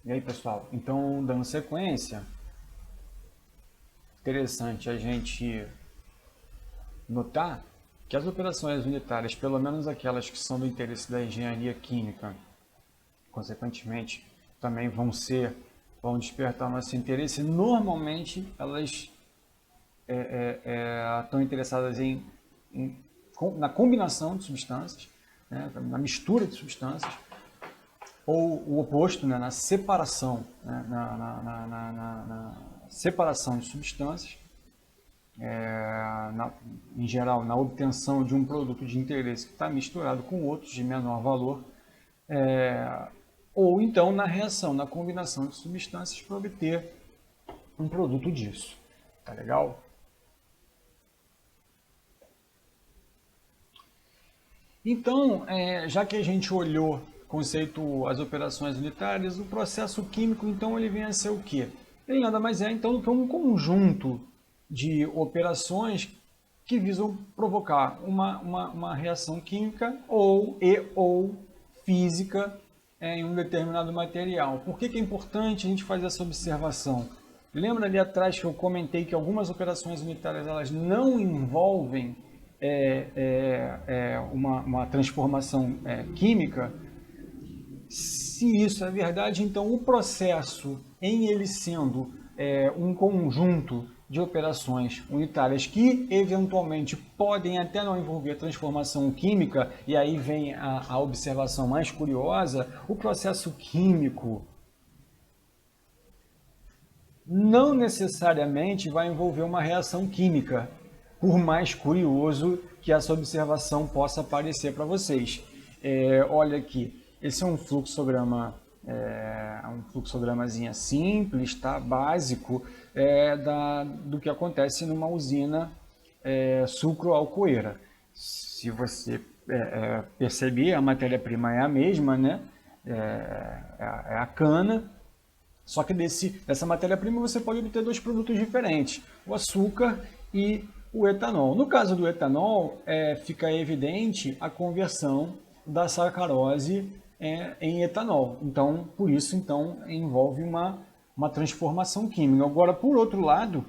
E aí, pessoal? Então, dando sequência, interessante a gente notar que as operações unitárias, pelo menos aquelas que são do interesse da engenharia química, consequentemente, também vão despertar nosso interesse. Normalmente, elas estão interessadas na combinação de substâncias, né, na mistura de substâncias, ou o oposto, né, na separação, né, na separação de substâncias, em geral, na obtenção de um produto de interesse que está misturado com outros de menor valor, ou então na reação, na combinação de substâncias para obter um produto disso. Tá legal? Então, já que a gente olhou o conceito, as operações unitárias, o processo químico, então, ele vem a ser o quê? Ele nada mais é, então, do que um conjunto de operações que visam provocar uma reação química ou física em um determinado material. Por que é importante a gente fazer essa observação? Lembra ali atrás que eu comentei que algumas operações unitárias elas não envolvem uma transformação química? Se isso é verdade, então o processo, em ele sendo um conjunto de operações unitárias que eventualmente podem até não envolver transformação química, e aí vem a observação mais curiosa, o processo químico não necessariamente vai envolver uma reação química, por mais curioso que essa observação possa parecer para vocês. Olha aqui, esse é um fluxograma, um fluxogramazinho simples, tá? Básico, do que acontece numa usina sucroalcooeira. Se você perceber, a matéria-prima é a mesma, né? É a cana. Só que dessa matéria-prima você pode obter dois produtos diferentes, o açúcar e o etanol. No caso do etanol, fica evidente a conversão da sacarose em etanol. Então, por isso, então, envolve uma transformação química. Agora, por outro lado,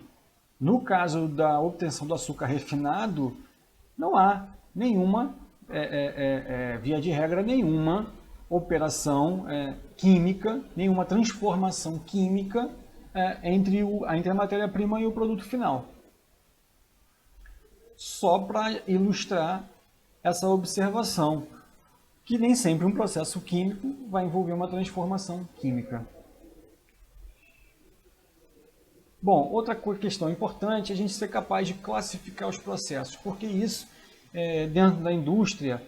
no caso da obtenção do açúcar refinado, não há nenhuma, via de regra nenhuma, operação química, nenhuma transformação química entre a matéria-prima e o produto final. Só para ilustrar essa observação, que nem sempre um processo químico vai envolver uma transformação química. Bom, outra questão importante é a gente ser capaz de classificar os processos, porque isso, dentro da indústria,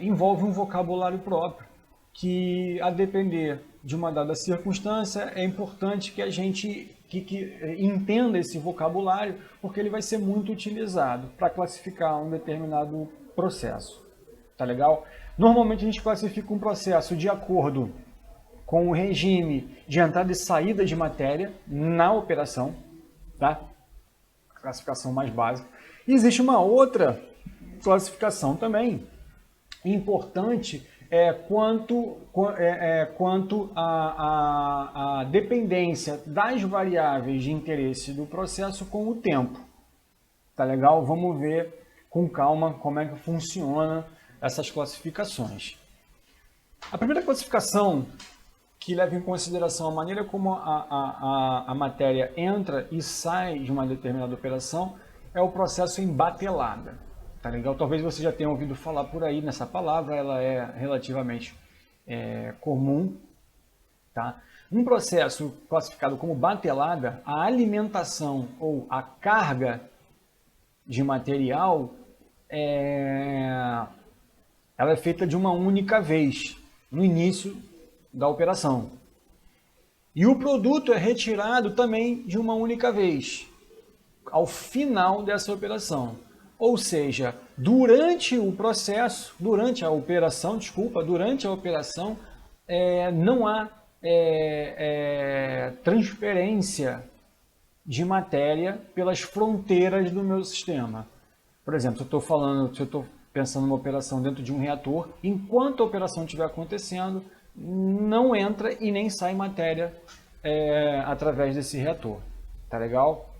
envolve um vocabulário próprio, que a depender de uma dada circunstância, é importante que a gente que entenda esse vocabulário, porque ele vai ser muito utilizado para classificar um determinado processo. Tá legal? Normalmente a gente classifica um processo de acordo com o regime de entrada e saída de matéria na operação, tá? Classificação mais básica. E existe uma outra classificação também importante quanto à dependência das variáveis de interesse do processo com o tempo. Tá legal? Vamos ver com calma como é que funciona essas classificações. A primeira classificação, que leva em consideração a maneira como a matéria entra e sai de uma determinada operação, é o processo em batelada. Tá legal? Talvez você já tenha ouvido falar por aí nessa palavra, ela é relativamente comum. Tá? Um processo classificado como batelada, a alimentação ou a carga de material ela é feita de uma única vez, no início da operação. E o produto é retirado também de uma única vez, ao final dessa operação. Ou seja, durante o processo, durante a operação, não há transferência de matéria pelas fronteiras do meu sistema. Por exemplo, se eu estou pensando numa operação dentro de um reator, enquanto a operação estiver acontecendo, não entra e nem sai matéria através desse reator. Tá legal?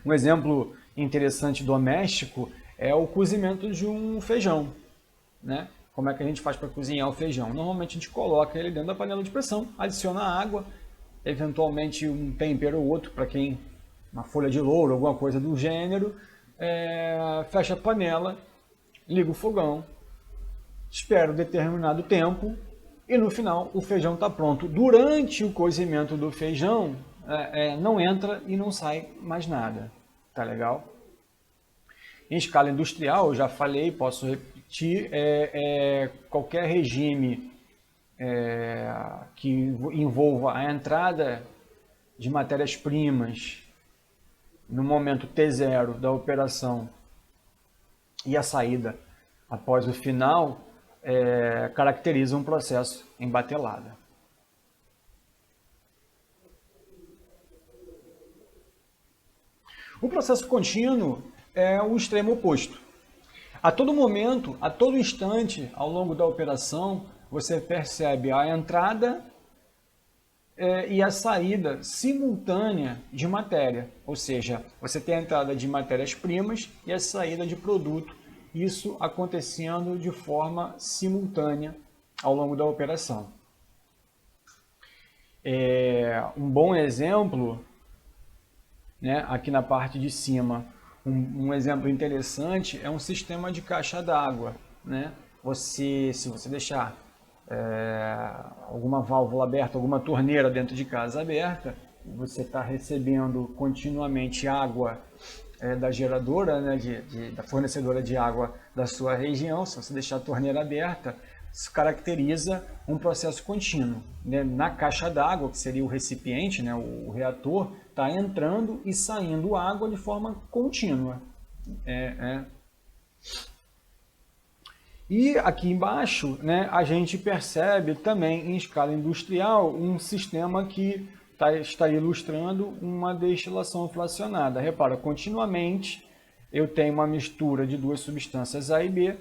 Um exemplo interessante doméstico é o cozimento de um feijão, né? Como é que a gente faz para cozinhar o feijão? Normalmente a gente coloca ele dentro da panela de pressão, adiciona água, eventualmente um tempero ou outro, para quem, uma folha de louro, alguma coisa do gênero, fecha a panela, liga o fogão, espera um determinado tempo e no final o feijão está pronto. Durante o cozimento do feijão, não entra e não sai mais nada. Tá legal? Em escala industrial, eu já falei, posso repetir, qualquer regime que envolva a entrada de matérias-primas no momento T0 da operação e a saída após o final, caracteriza um processo em batelada. O processo contínuo é o extremo oposto. A todo momento, a todo instante, ao longo da operação, você percebe a entrada e a saída simultânea de matéria. Ou seja, você tem a entrada de matérias-primas e a saída de produto. Isso acontecendo de forma simultânea ao longo da operação. Um bom exemplo, né, aqui na parte de cima, um exemplo interessante é um sistema de caixa d'água, né? Se você deixar alguma válvula aberta, alguma torneira dentro de casa aberta, você está recebendo continuamente água da geradora, né, da fornecedora de água da sua região. Se você deixar a torneira aberta, isso caracteriza um processo contínuo, né? Na caixa d'água, que seria o recipiente, né, o reator, está entrando e saindo água de forma contínua. E aqui embaixo, né, a gente percebe também em escala industrial um sistema que está ilustrando uma destilação fracionada. Repara, continuamente eu tenho uma mistura de duas substâncias A e B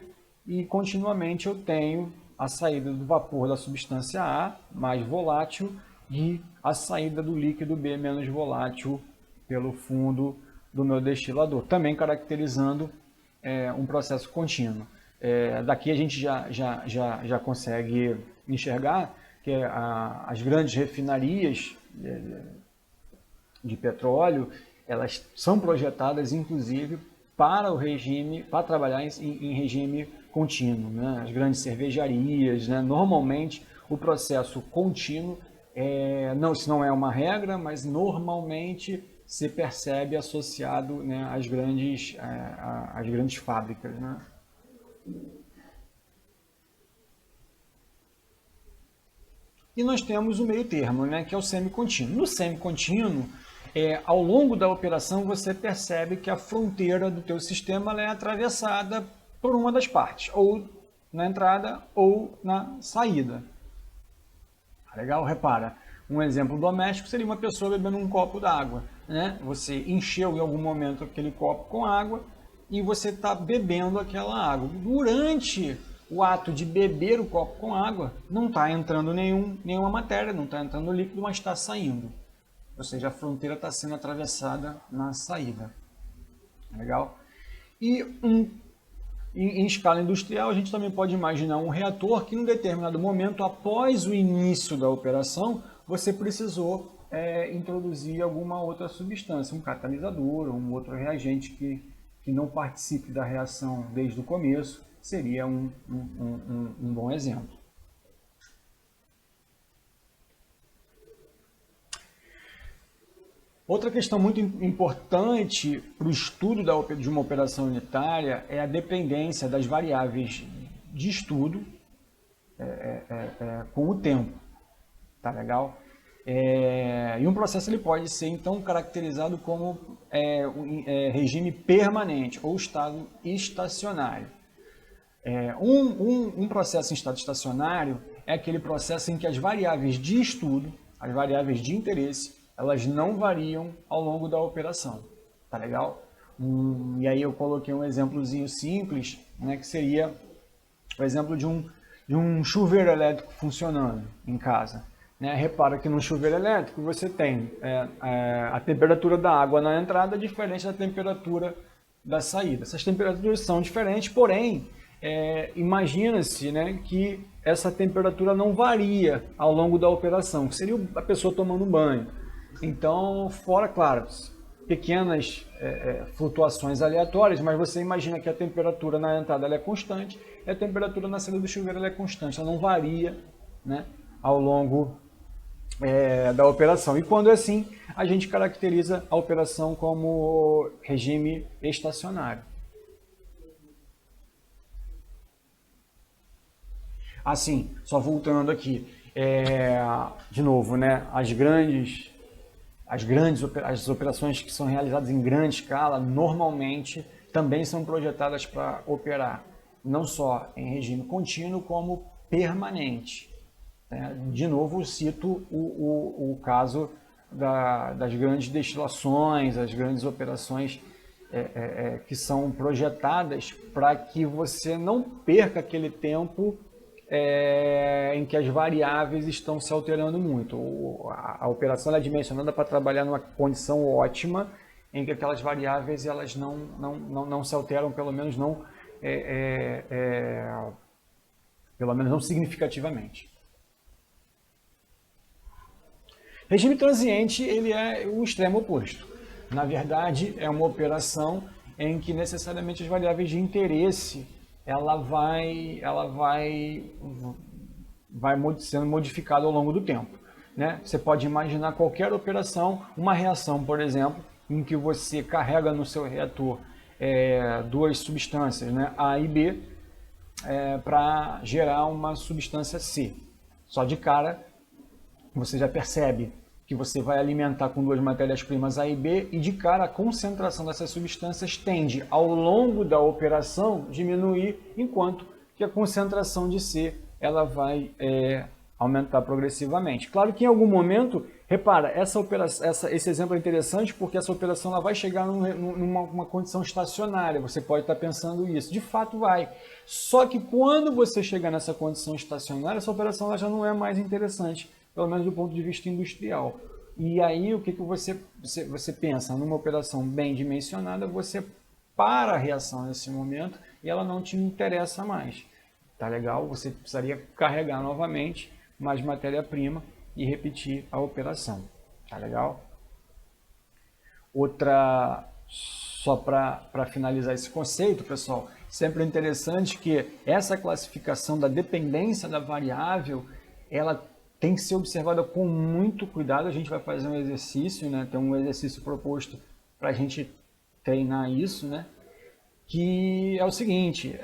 e continuamente eu tenho a saída do vapor da substância A, mais volátil, e a saída do líquido B, menos volátil, pelo fundo do meu destilador, também caracterizando um processo contínuo. Daqui a gente já consegue enxergar que as grandes refinarias de petróleo, elas são projetadas inclusive para trabalhar em regime contínuo, né? As grandes cervejarias, né? Normalmente o processo contínuo, isso não é uma regra, mas normalmente se percebe associado, né, às grandes fábricas, né? E nós temos o meio termo, né, que é o semicontínuo. No semicontínuo, ao longo da operação, você percebe que a fronteira do teu sistema ela é atravessada por uma das partes, ou na entrada ou na saída. Legal? Repara, um exemplo doméstico seria uma pessoa bebendo um copo d'água, né? Você encheu em algum momento aquele copo com água e você está bebendo aquela água. Durante o ato de beber o copo com água, não está entrando nenhuma matéria, não está entrando líquido, mas está saindo. Ou seja, a fronteira está sendo atravessada na saída. Legal? E em escala industrial, a gente também pode imaginar um reator que, em um determinado momento, após o início da operação, você precisou introduzir alguma outra substância, um catalisador, um outro reagente que não participe da reação desde o começo, seria um bom exemplo. Outra questão muito importante para o estudo de uma operação unitária é a dependência das variáveis de estudo com o tempo. Tá legal? E um processo ele pode ser, então, caracterizado como regime permanente ou estado estacionário. Um processo em estado estacionário é aquele processo em que as variáveis de estudo, as variáveis de interesse, elas não variam ao longo da operação. Tá legal? E aí eu coloquei um exemplozinho simples, né, que seria o exemplo de de um chuveiro elétrico funcionando em casa. Né? Repara que no chuveiro elétrico você tem a temperatura da água na entrada diferente da temperatura da saída. Essas temperaturas são diferentes, porém, imagina-se, né, que essa temperatura não varia ao longo da operação, que seria a pessoa tomando banho. Então, fora, claro, pequenas flutuações aleatórias, mas você imagina que a temperatura na entrada ela é constante e a temperatura na saída do chuveiro ela é constante, ela não varia, né, ao longo da operação. E quando é assim, a gente caracteriza a operação como regime estacionário. Assim, só voltando aqui, de novo, né, as operações que são realizadas em grande escala, normalmente também são projetadas para operar não só em regime contínuo, como permanente. De novo, cito o caso das grandes destilações, as grandes operações que são projetadas para que você não perca aquele tempo em que as variáveis estão se alterando muito. A operação é dimensionada para trabalhar numa condição ótima, em que aquelas variáveis elas não se alteram, pelo menos não significativamente. Regime transiente, ele é o extremo oposto. Na verdade, é uma operação em que necessariamente as variáveis de interesse ela vai sendo modificada ao longo do tempo. Né? Você pode imaginar qualquer operação, uma reação, por exemplo, em que você carrega no seu reator duas substâncias, né, A e B, para gerar uma substância C. Só de cara, você já percebe que você vai alimentar com duas matérias-primas A e B e de cara a concentração dessas substâncias tende ao longo da operação diminuir, enquanto que a concentração de C ela vai aumentar progressivamente. Claro que em algum momento, repara, esse exemplo é interessante porque essa operação ela vai chegar numa condição estacionária, você pode estar pensando isso, de fato vai. Só que quando você chegar nessa condição estacionária, essa operação ela já não é mais interessante, pelo menos do ponto de vista industrial. E aí o que você pensa? Numa operação bem dimensionada, você para a reação nesse momento e ela não te interessa mais. Tá legal? Você precisaria carregar novamente mais matéria-prima e repetir a operação. Tá legal? Outra, só para finalizar esse conceito, pessoal, sempre é interessante que essa classificação da dependência da variável, ela tem que ser observada com muito cuidado. A gente vai fazer um exercício, né? Tem um exercício proposto para a gente treinar isso, né? Que é o seguinte,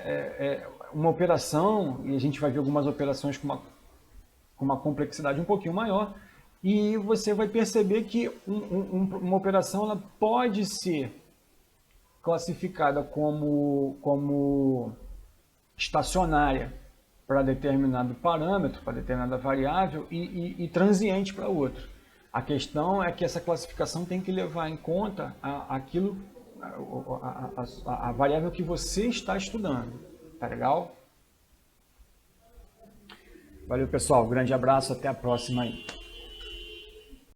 uma operação, e a gente vai ver algumas operações com uma complexidade um pouquinho maior, e você vai perceber que uma operação ela pode ser classificada como estacionária para determinado parâmetro, para determinada variável, e transiente para outro. A questão é que essa classificação tem que levar em conta a variável que você está estudando. Tá legal? Valeu, pessoal. Grande abraço. Até a próxima aí.